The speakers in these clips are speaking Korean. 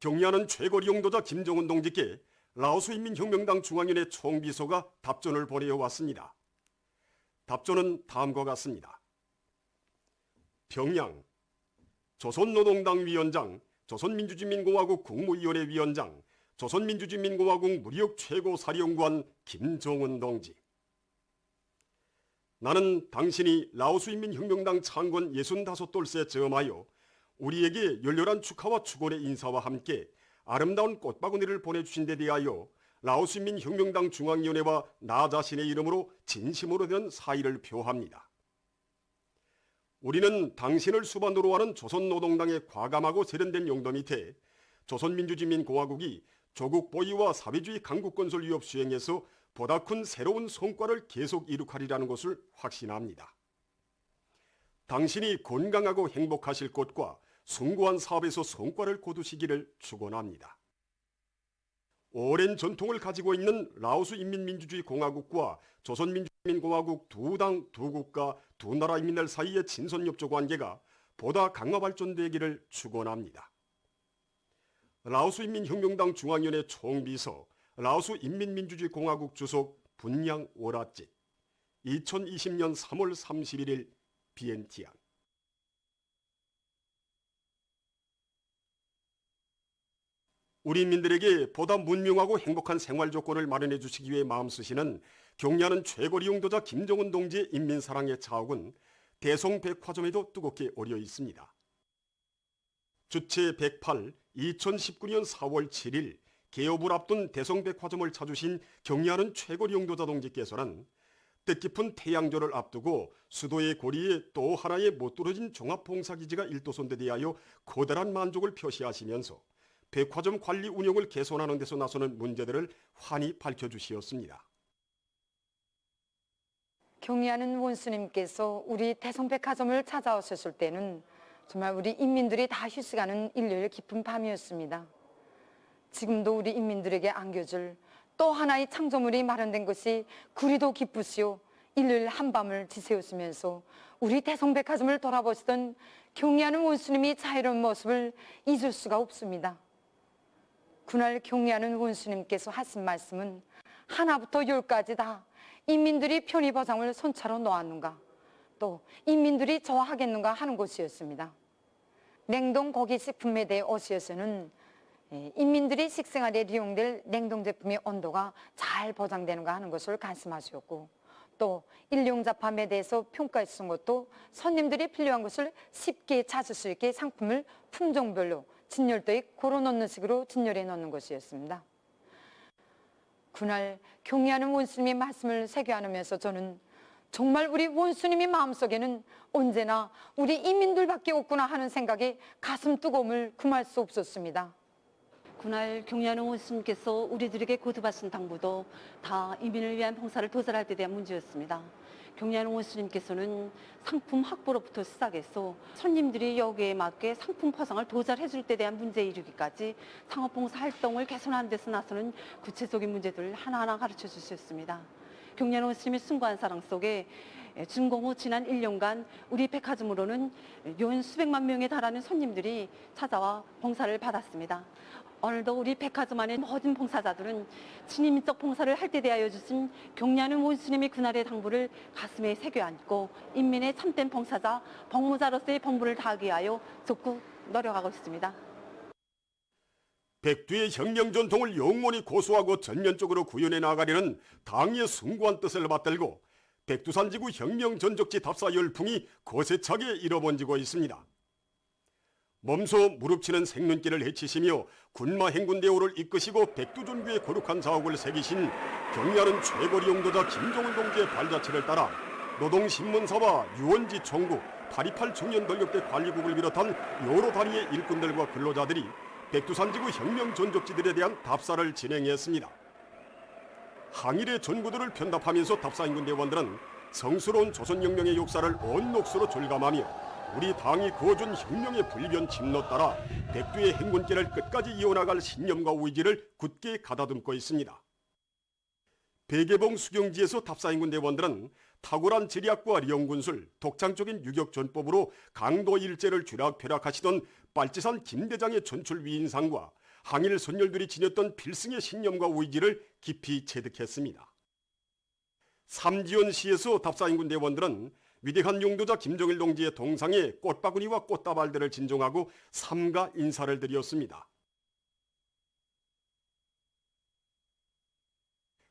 경리하는 최고리 용도자 김정은 동지께 라오스인민혁명당 중앙위원회 총비서가 답전을 보내왔습니다. 답전은 다음과 같습니다. 평양 조선노동당 위원장, 조선민주주의민공화국 국무위원회 위원장, 조선민주주의민공화국 무력 최고사령관 김정은 동지. 나는 당신이 라오스인민혁명당 창건 65돌새에 저음하여 우리에게 열렬한 축하와 축원의 인사와 함께 아름다운 꽃바구니를 보내주신 데 대하여 라오스인민혁명당 중앙위원회와 나 자신의 이름으로 진심으로 된 사의를 표합니다. 우리는 당신을 수반으로 하는 조선노동당의 과감하고 세련된 용도 밑에 조선민주주의민공화국이 조국 보위와 사회주의 강국 건설 위협 수행에서 보다 큰 새로운 성과를 계속 이룩하리라는 것을 확신합니다. 당신이 건강하고 행복하실 것과 숭고한 사업에서 성과를 거두시기를 축원합니다. 오랜 전통을 가지고 있는 라오스 인민민주주의공화국과 조선민주주의민공화국 두 당, 두 국가, 두 나라 인민들 사이의 친선협조 관계가 보다 강화 발전되기를 축원합니다. 라오스 인민혁명당 중앙위원회 총비서, 라오스 인민민주주의공화국 주석 분양 오라짓 2020년 3월 31일 비엔티안. 우리 인민들에게 보다 문명하고 행복한 생활 조건을 마련해 주시기 위해 마음쓰시는 경리하는 최고리 용도자 김정은 동지의 인민사랑의 자욱은 대성백화점에도 뜨겁게 어려 있습니다. 주체 108 2019년 4월 7일 개업을 앞둔 대성백화점을 찾으신 경리하는 최고리 용도자 동지께서는 뜻깊은 태양절을 앞두고 수도의 고리에 또 하나의 못 뚫어진 종합봉사기지가 일도선에 대하여 커다란 만족을 표시하시면서 백화점 관리 운영을 개선하는 데서 나서는 문제들을 환히 밝혀주시었습니다. 경리하는 원수님께서 우리 대성백화점을 찾아오셨을 때는 정말 우리 인민들이 다 휴식하는 일요일 깊은 밤이었습니다. 지금도 우리 인민들에게 안겨줄 또 하나의 창조물이 마련된 것이 그리도 기쁘시오 일요일 한밤을 지새우시면서 우리 대성백화점을 돌아보시던 경리하는 원수님이 자유로운 모습을 잊을 수가 없습니다. 그날 경리하는 원수님께서 하신 말씀은 하나부터 열까지 다 인민들이 편의보장을 손차로 놓았는가, 또 인민들이 좋아하겠는가 하는 것이었습니다. 냉동 고기식품에 대해 오시어서는 인민들이 식생활에 이용될 냉동제품의 온도가 잘 보장되는가 하는 것을 말씀하셨고, 또 일용잡함에 대해서 평가했던 것도 손님들이 필요한 것을 쉽게 찾을 수 있게 상품을 품종별로 진열도에 걸어놓는 식으로 진열해 놓는 것이었습니다. 그날 경리하는 원수님의 말씀을 새겨 안으면서 저는 정말 우리 원수님의 마음속에는 언제나 우리 인민들밖에 없구나 하는 생각에 가슴 뜨거움을 금할 수 없었습니다. 그날 경리하는 원수님께서 우리들에게 거듭하신 당부도 다 이민을 위한 봉사를 도달할 때 대한 문제였습니다. 경리하는 원수님께서는 상품 확보로부터 시작해서 손님들이 여기에 맞게 상품 포장을 도달해 줄 때 대한 문제에 이르기까지 상업봉사 활동을 개선하는 데서 나서는 구체적인 문제들을 하나하나 가르쳐 주셨습니다. 경리하는 원수님의 숭고한 사랑 속에 준공 후 지난 1년간 우리 백화점으로는 연 수백만 명에 달하는 손님들이 찾아와 봉사를 받았습니다. 오늘도 우리 백화점 안의 모든 봉사자들은 친인민적 봉사를 할 때 대하여 주신 경리하는 원수님의 그날의 당부를 가슴에 새겨 안고 인민의 참된 봉사자, 복무자로서의 복무를 다하기 위하여 적극 노력하고 있습니다. 백두의 혁명 전통을 영원히 고수하고 전면적으로 구현해 나가려는 당의 숭고한 뜻을 받들고 백두산지구 혁명 전적지 답사 열풍이 거세차게 일어번지고 있습니다. 몸소 무릎치는 생눈길을 헤치시며 군마 행군대오를 이끄시고 백두전교의 거룩한 자옥을 새기신 경리하는 최고리 용도자 김정은 동지의 발자취를 따라 노동신문사와 유원지 총국, 828 청년권력대 관리국을 비롯한 여러 단위의 일꾼들과 근로자들이 백두산지구 혁명 전적지들에 대한 답사를 진행했습니다. 항일의 전구들을 편답하면서 답사인 군대원들은 성스러운 조선혁명의 역사를 온 녹수로 절감하며 우리 당이 그어준 혁명의 불변 침로 따라 백두의 행군길을 끝까지 이어나갈 신념과 의지를 굳게 가다듬고 있습니다. 백예봉 수경지에서 답사인 군대원들은 탁월한 지리학과 리용군술, 독창적인 유격전법으로 강도 일제를 쥐락펴락하시던 빨치산 김대장의 전출 위인상과 항일 선열들이 지녔던 필승의 신념과 의지를 깊이 체득했습니다. 삼지연시에서 답사인군 대원들은 위대한 용도자 김정일 동지의 동상에 꽃바구니와 꽃다발들을 진종하고 삼가 인사를 드렸습니다.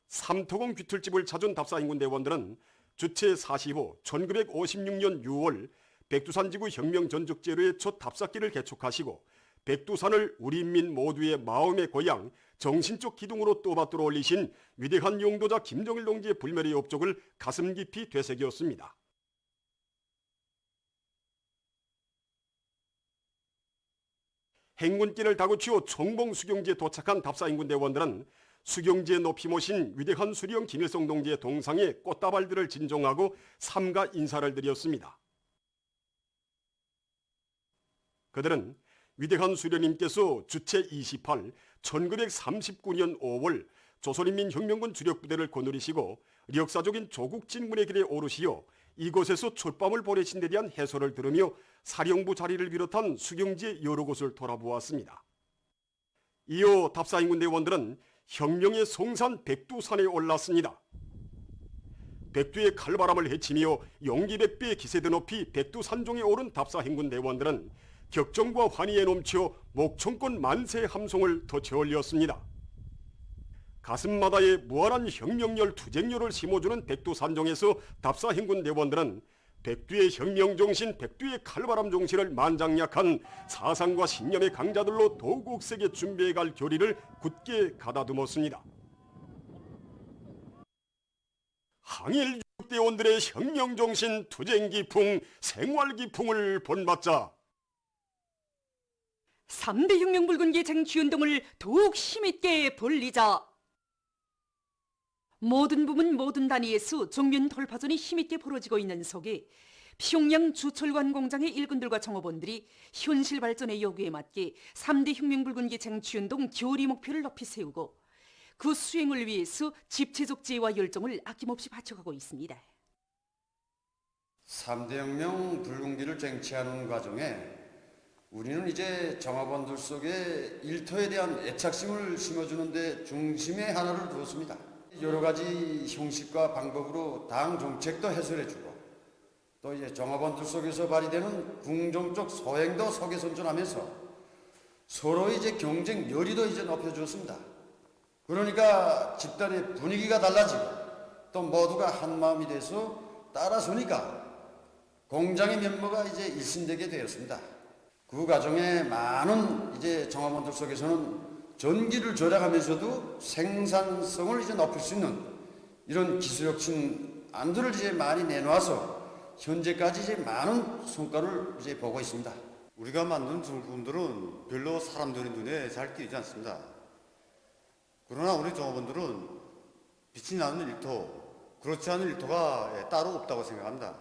삼토공 귀틀집을 찾은 답사인군 대원들은 주체 45 1956년 6월 백두산지구 혁명전적제로의 첫 답사기를 개축하시고 백두산을 우리 인민 모두의 마음의 고향, 정신적 기둥으로 또받들어 올리신 위대한 용도자 김정일 동지의 불멸의 업적을 가슴 깊이 되새겼습니다. 행군길을 다구치어 총봉 수경지에 도착한 답사인군 대원들은 수경지에 높이 모신 위대한 수령 김일성 동지의 동상에 꽃다발들을 진종하고 삼가 인사를 드렸습니다. 그들은 위대한 수령님께서 주체 28 1939년 5월 조선인민혁명군 주력부대를 거느리시고 역사적인 조국 진군의 길에 오르시어 이곳에서 촛밤을 보내신 데 대한 해설을 들으며 사령부 자리를 비롯한 수경지의 여러 곳을 돌아보았습니다. 이어 답사인군 대원들은 혁명의 송산 백두산에 올랐습니다. 백두의 칼바람을 헤치며 용기백비의 기세대 높이 백두산종에 오른 답사행군 대원들은 격정과 환희에 넘쳐 목청권 만세 함송을 덧쳐 올렸습니다. 가슴마다에 무한한 혁명열 투쟁열을 심어주는 백두산종에서 답사행군 대원들은 백두의 혁명정신, 백두의 칼바람 정신을 만장약한 사상과 신념의 강자들로 더욱 세게 준비해갈 교리를 굳게 가다듬었습니다. 항일 육대원들의 혁명정신, 투쟁기풍, 생활기풍을 본받자 3대 혁명불군기 쟁취운동을 더욱 힘있게 벌리자. 모든 부문 모든 단위에서 정면 돌파전이 힘있게 벌어지고 있는 속에 평양 주철관 공장의 일꾼들과 정업원들이 현실 발전의 요구에 맞게 3대 혁명불군기 쟁취운동 교리 목표를 높이 세우고 그 수행을 위해서 집체적 지혜와 열정을 아낌없이 바쳐가고 있습니다. 3대 혁명 불군기를 쟁취하는 과정에 우리는 이제 정합원들 속에 일터에 대한 애착심을 심어주는 데 중심에 하나를 두었습니다. 여러 가지 형식과 방법으로 당 정책도 해설해주고 또 이제 정합원들 속에서 발휘되는 궁정적 소행도 서계선전하면서 서로 이제 경쟁 열의도 이제 높여주었습니다. 그러니까 집단의 분위기가 달라지고 또 모두가 한 마음이 돼서 따라서니까 공장의 면모가 이제 일신되게 되었습니다. 그 과정에 많은 이제 정합원들 속에서는 전기를 절약하면서도 생산성을 이제 높일 수 있는 이런 기술혁신 안들을 이제 많이 내놓아서 현재까지 이제 많은 성과를 이제 보고 있습니다. 우리가 만든 정품들은 별로 사람들의 눈에 잘 띄지 않습니다. 그러나 우리 종업원들은 빛이 나는 일터, 그렇지 않은 일터가 따로 없다고 생각합니다.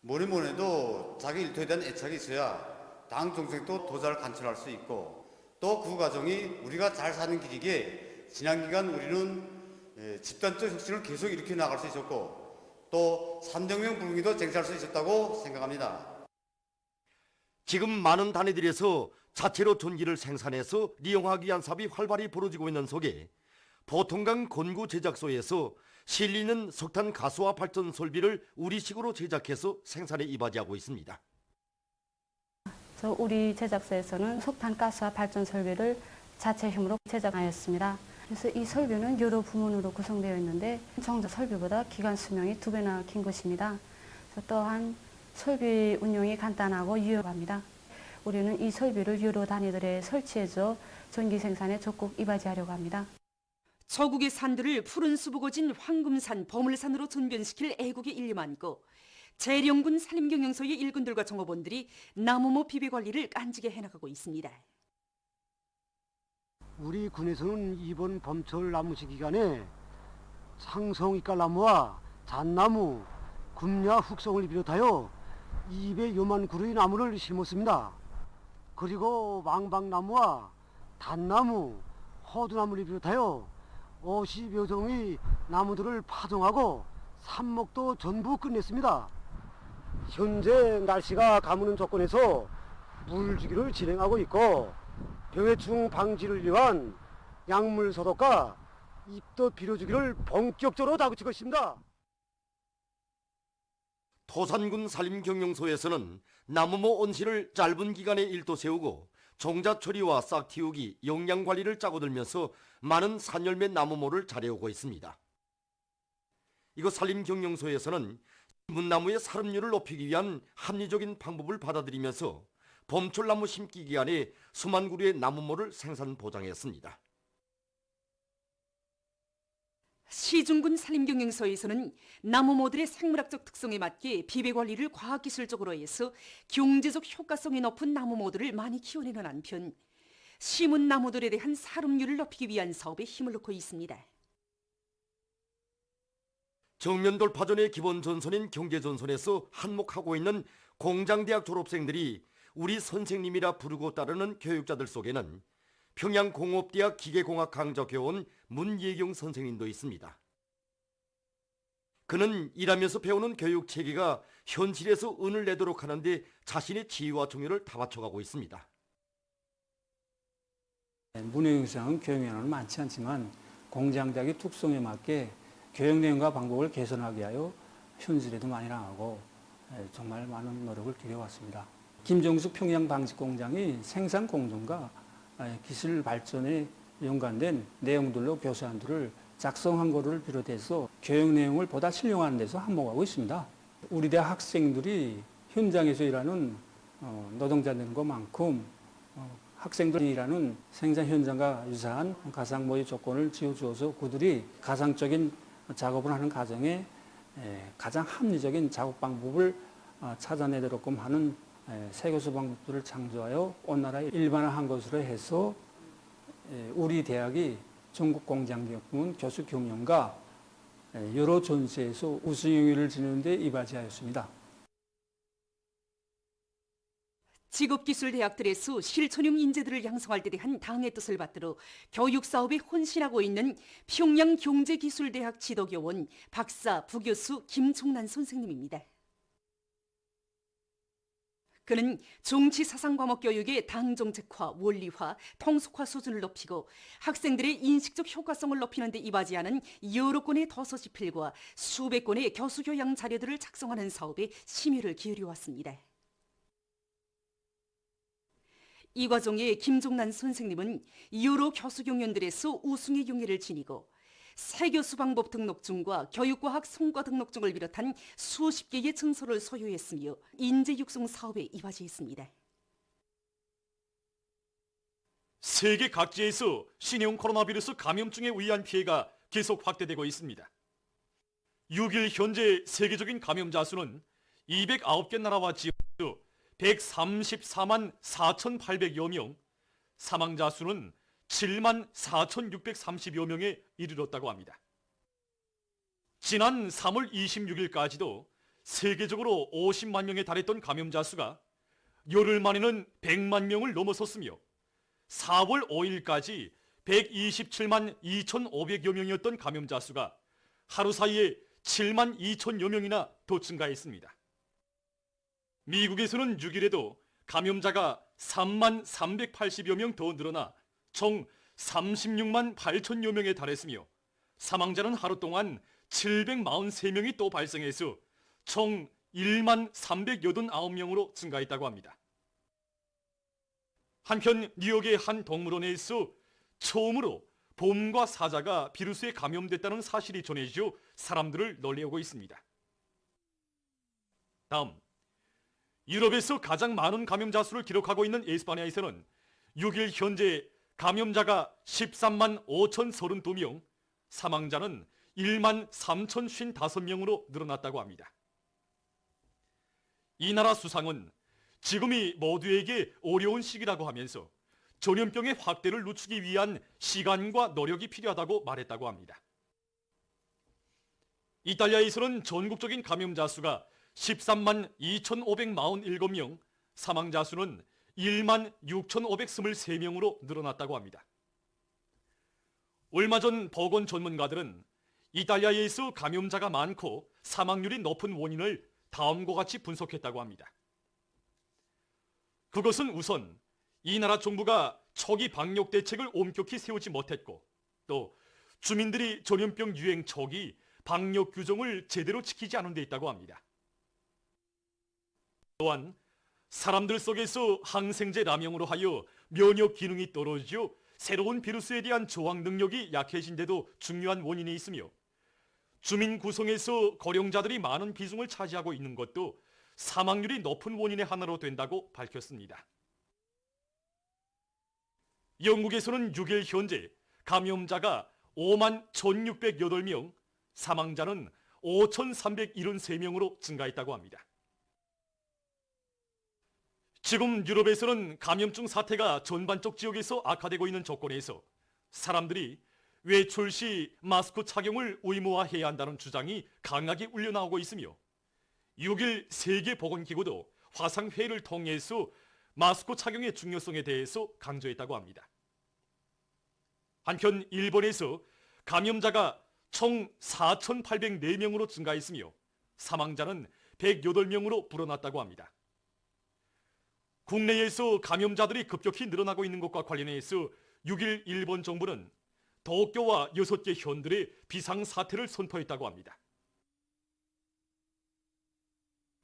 뭐니 해도 자기 일터에 대한 애착이 있어야 당 정책도 더 잘 관철할 수 있고 또 그 과정이 우리가 잘 사는 길이기에 지난 기간 우리는 집단적 혁신을 계속 일으켜 나갈 수 있었고 또 3대 혁명 불군기도 쟁취할 수 있었다고 생각합니다. 지금 많은 단위들에서 자체로 전기를 생산해서 이용하기 위한 사업이 활발히 벌어지고 있는 속에 보통강 건구 제작소에서 실리는 석탄 가스화 발전 설비를 우리식으로 제작해서 생산에 이바지하고 있습니다. 우리 제작소에서는 석탄 가스화 발전 설비를 자체 힘으로 제작하였습니다. 그래서 이 설비는 여러 부문으로 구성되어 있는데 정작 설비보다 기간 수명이 2배나 긴 것입니다. 또한 설비 운용이 간단하고 유용합니다. 우리는 이 설비를 여러 단위들에 설치해서 전기 생산에 적극 이바지하려고 합니다. 저국의 산들을 푸른 수북어진 황금산, 보물산으로 전변시킬 애국의 일념 안고 재령군 산림경영소의 일꾼들과 정업원들이 나무모 비비 관리를 깐지게 해나가고 있습니다. 우리 군에서는 이번 봄철 나무시 기간에 상성이깔 나무와 잣나무, 금야 흑성을 비롯하여 200여만 그루의 나무를 심었습니다. 그리고 망방나무와 단나무, 호두나무를 비롯하여 50여 종의 나무들을 파종하고 삽목도 전부 끝냈습니다. 현재 날씨가 가무는 조건에서 물주기를 진행하고 있고 병해충 방지를 위한 약물 소독과 입도 비료주기를 본격적으로 다그치고 있습니다. 토산군 산림경영소에서는 나무모 온실을 짧은 기간에 일도 세우고 종자 처리와 싹 틔우기, 영양 관리를 짜고 들면서 많은 산열매 나무모를 자래오고 있습니다. 이곳 산림경영소에서는 문나무의 살음률을 높이기 위한 합리적인 방법을 받아들이면서 봄철나무 심기 기간에 수만 그루의 나무모를 생산 보장했습니다. 시중군 산림경영소에서는 나무모들의 생물학적 특성에 맞게 비배 관리를 과학기술적으로 해서 경제적 효과성이 높은 나무모들을 많이 키워내는 한편 심은 나무들에 대한 살음률을 높이기 위한 사업에 힘을 넣고 있습니다. 정면 돌파전의 기본 전선인 경제전선에서 한몫하고 있는 공장대학 졸업생들이 우리 선생님이라 부르고 따르는 교육자들 속에는 평양공업대학 기계공학 강좌 교원 문예경 선생님도 있습니다. 그는 일하면서 배우는 교육 체계가 현실에서 은을 내도록 하는데 자신의 지위와 종류를 다 바쳐가고 있습니다. 문예경상은 교육 면허는 많지 않지만 공장대학의 특성에 맞게 교육 내용과 방법을 개선하기 위하여 현실에도 많이 나가고 정말 많은 노력을 기울여왔습니다. 김정숙 평양방직공장이 생산 공정과 기술 발전에 연관된 내용들로 교수안들을 작성한 것을 비롯해서 교육 내용을 보다 신령하는 데서 한몫하고 있습니다. 우리 대학 학생들이 현장에서 일하는 노동자들만큼 학생들이 일하는 생산 현장과 유사한 가상 모의 조건을 지어주어서 그들이 가상적인 작업을 하는 과정에 가장 합리적인 작업 방법을 찾아내도록끔 하는 새 교수 방법들을 창조하여 온 나라에 일반화한 것으로 해서 우리 대학이 전국 공장교육부문 교수 경영과 여러 전시에서 우수 영예를 지니는 데 이바지하였습니다. 직업기술대학들에서 실천형 인재들을 양성할 때 대한 당의 뜻을 받들어 교육사업에 혼신하고 있는 평양경제기술대학 지도교원 박사 부교수 김종란 선생님입니다. 그는 정치사상과목 교육의 당정책화, 원리화, 통속화 수준을 높이고 학생들의 인식적 효과성을 높이는 데 이바지하는 여러 건의 도서집필과 수백 건의 교수교양 자료들을 작성하는 사업에 심혈을 기울여왔습니다. 이 과정에 김종란 선생님은 여러 교수 경연들에서 우승의 용예를 지니고 새 교수 방법 등록증과 교육과학 성과 등록증을 비롯한 수십 개의 증서를 소유했으며 인재 육성 사업에 이바지했습니다. 세계 각지에서 신형 코로나 바이러스 감염증에 의한 피해가 계속 확대되고 있습니다. 6일 현재 세계적인 감염자 수는 209개 나라와 지역에서 134만 4,800여 명, 사망자 수는 7만 4,630여 명에 이르렀다고 합니다. 지난 3월 26일까지도 세계적으로 50만 명에 달했던 감염자 수가 열흘 만에는 100만 명을 넘어섰으며 4월 5일까지 127만 2,500여 명이었던 감염자 수가 하루 사이에 7만 2천여 명이나 더 증가했습니다. 미국에서는 6일에도 감염자가 3만 380여 명 더 늘어나 총 36만 8천여 명에 달했으며 사망자는 하루 동안 743명이 또 발생해서 총 1만 389명으로 증가했다고 합니다. 한편 뉴욕의 한 동물원에서 처음으로 봄과 사자가 비루스에 감염됐다는 사실이 전해져 사람들을 놀래우고 있습니다. 다음, 유럽에서 가장 많은 감염자 수를 기록하고 있는 에스파냐에서는 6일 현재 감염자가 13만 5,032명, 사망자는 1만 3,055명으로 늘어났다고 합니다. 이 나라 수상은 지금이 모두에게 어려운 시기라고 하면서 전염병의 확대를 늦추기 위한 시간과 노력이 필요하다고 말했다고 합니다. 이탈리아에서는 전국적인 감염자 수가 13만 2,547명, 사망자 수는 1만 6,523명으로 늘어났다고 합니다. 얼마 전 보건 전문가들은 이탈리아에서 감염자가 많고 사망률이 높은 원인을 다음과 같이 분석했다고 합니다. 그것은 우선 이 나라 정부가 초기 방역 대책을 엄격히 세우지 못했고 또 주민들이 전염병 유행 초기 방역 규정을 제대로 지키지 않은 데 있다고 합니다. 또한 사람들 속에서 항생제 남용으로 하여 면역 기능이 떨어지어 새로운 비루스에 대한 저항 능력이 약해진 데도 중요한 원인이 있으며 주민 구성에서 고령자들이 많은 비중을 차지하고 있는 것도 사망률이 높은 원인의 하나로 된다고 밝혔습니다. 영국에서는 6일 현재 감염자가 5만 1,608명, 사망자는 5,373명으로 증가했다고 합니다. 지금 유럽에서는 감염증 사태가 전반적 지역에서 악화되고 있는 조건에서 사람들이 외출 시 마스크 착용을 의무화해야 한다는 주장이 강하게 울려나오고 있으며 6일 세계보건기구도 화상회의를 통해서 마스크 착용의 중요성에 대해서 강조했다고 합니다. 한편 일본에서 감염자가 총 4,804명으로 증가했으며 사망자는 108명으로 불어났다고 합니다. 국내에서 감염자들이 급격히 늘어나고 있는 것과 관련해서 6일 일본 정부는 도쿄와 6개 현들의 비상사태를 선포했다고 합니다.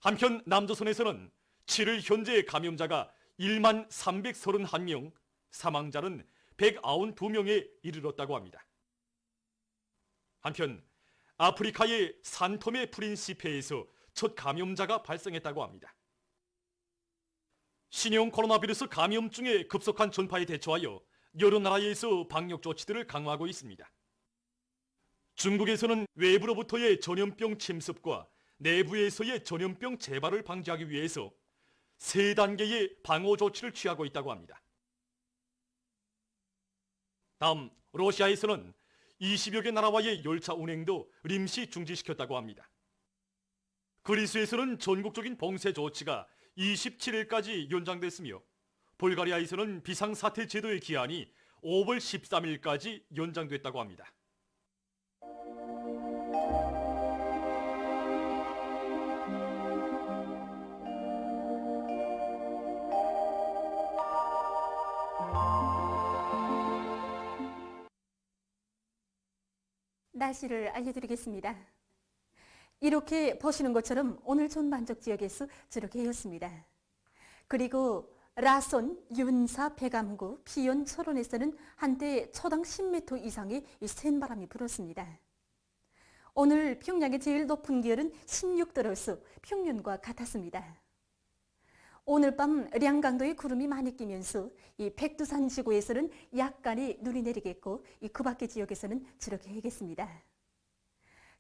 한편 남조선에서는 7일 현재 감염자가 1만 331명, 사망자는 192명에 이르렀다고 합니다. 한편 아프리카의 산토메 프린시페에서 첫 감염자가 발생했다고 합니다. 신형 코로나 바이러스 감염증의 급속한 전파에 대처하여 여러 나라에서 방역 조치들을 강화하고 있습니다. 중국에서는 외부로부터의 전염병 침습과 내부에서의 전염병 재발을 방지하기 위해서 3단계의 방어 조치를 취하고 있다고 합니다. 다음 러시아에서는 20여 개 나라와의 열차 운행도臨時 중지시켰다고 합니다. 그리스에서는 전국적인 봉쇄 조치가 27일까지 연장됐으며 불가리아에서는 비상사태 제도의 기한이 5월 13일까지 연장됐다고 합니다. 날씨를 알려드리겠습니다. 이렇게 보시는 것처럼 오늘 전반적 지역에서 저렇게 해였습니다. 그리고 라손, 윤사, 백암구, 비yon, 철원에서는 한때 초당 10m 이상의 센 바람이 불었습니다. 오늘 평양의 제일 높은 기온은 16도로서 평년과 같았습니다. 오늘 밤 량강도에 구름이 많이 끼면서 이 백두산 지구에서는 약간의 눈이 내리겠고 그 밖의 지역에서는 저렇게 해겠습니다.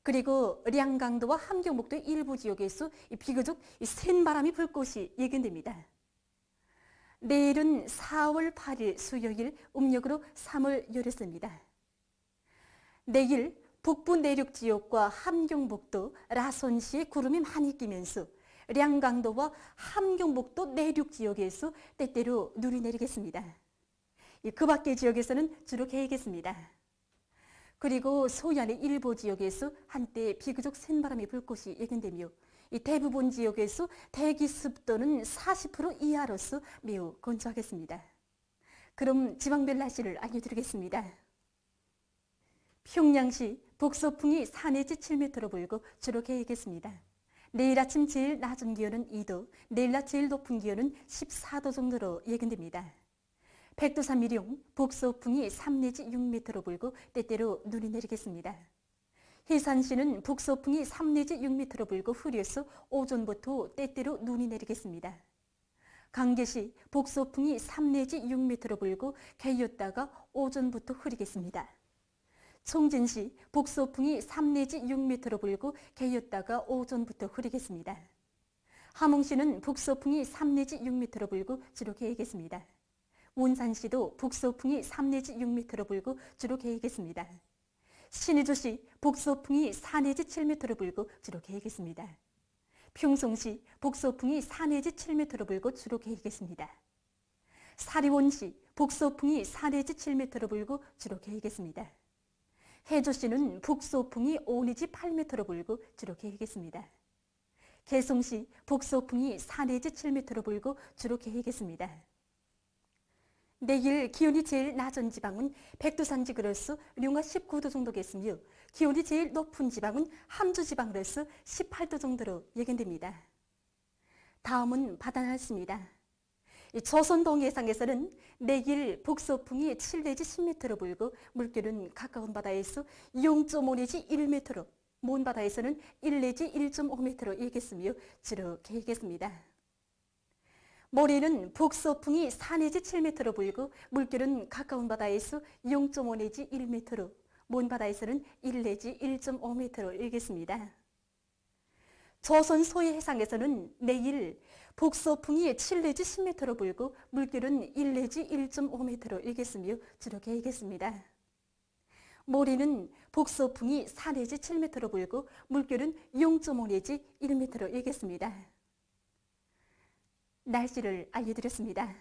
그리고 량강도와 함경북도의 일부 지역에서 비교적 센 바람이 불 것이 예견됩니다. 내일은 4월 8일 수요일 음력으로 3월 열흘입니다. 내일 북부 내륙 지역과 함경북도, 라손시에 구름이 많이 끼면서 량강도와 함경북도 내륙 지역에서 때때로 눈이 내리겠습니다. 그 밖의 지역에서는 주로 개겠습니다. 그리고 소연의 일부 지역에서 한때 비교적 센 바람이 불 것이 예견되며 이 대부분 지역에서 대기 습도는 40% 이하로서 매우 건조하겠습니다. 그럼 지방별 날씨를 알려드리겠습니다. 평양시 북서풍이 4 내지 7m로 불고 주로 개겠습니다. 내일 아침 제일 낮은 기온은 2도, 내일 낮 제일 높은 기온은 14도 정도로 예견됩니다. 백두산 미룡 북서풍이 3 내지 6m로 불고 때때로 눈이 내리겠습니다. 해산시는 북서풍이 3 내지 6m로 불고 흐려서 오전부터 때때로 눈이 내리겠습니다. 강계시 북서풍이 3 내지 6m로 불고 개였다가 오전부터 흐리겠습니다. 총진시 북서풍이 3 내지 6m로 불고 개였다가 오전부터 흐리겠습니다. 함흥시는 북서풍이 3 내지 6m로 불고 주로 개겠습니다. 운산시도 북서풍이 3 내지 6m로 불고 주로 개겠습니다. 신의주시 북서풍이 4 내지 7m로 불고 주로 개겠습니다. 평송시 북서풍이 4 내지 7m로 불고 주로 개겠습니다. 사리원시 북서풍이 4 내지 7m로 불고 주로 개겠습니다. 해조시는 북서풍이 5 내지 8m로 불고 주로 개겠습니다. 개성시 북서풍이 4 내지 7m로 불고 주로 개겠습니다. 내일 기온이 제일 낮은 지방은 백두산 지구로서 룡화 19도 정도겠으며 기온이 제일 높은 지방은 함주 지방으로서 18도 정도로 예견됩니다. 다음은 바다 날씨입니다. 조선 동해상에서는 내일 북서풍이 7 내지 10m로 불고 물결은 가까운 바다에서 0.5 내지 1m로, 먼 바다에서는 1 내지 1.5m로 일겠으며 주로 개겠습니다. 모레는 북서풍이 4 내지 7m로 불고 물결은 가까운 바다에서 0.5 내지 1m로, 먼 바다에서는 1 내지 1.5m로 일겠습니다. 조선 소해 해상에서는 내일 북서풍이 7 내지 10m로 불고 물결은 1 내지 1.5m로 일겠으며 주로 개겠습니다. 모레는 북서풍이 4 내지 7m로 불고 물결은 0.5 내지 1m로 일겠습니다. 날씨를 알려드렸습니다.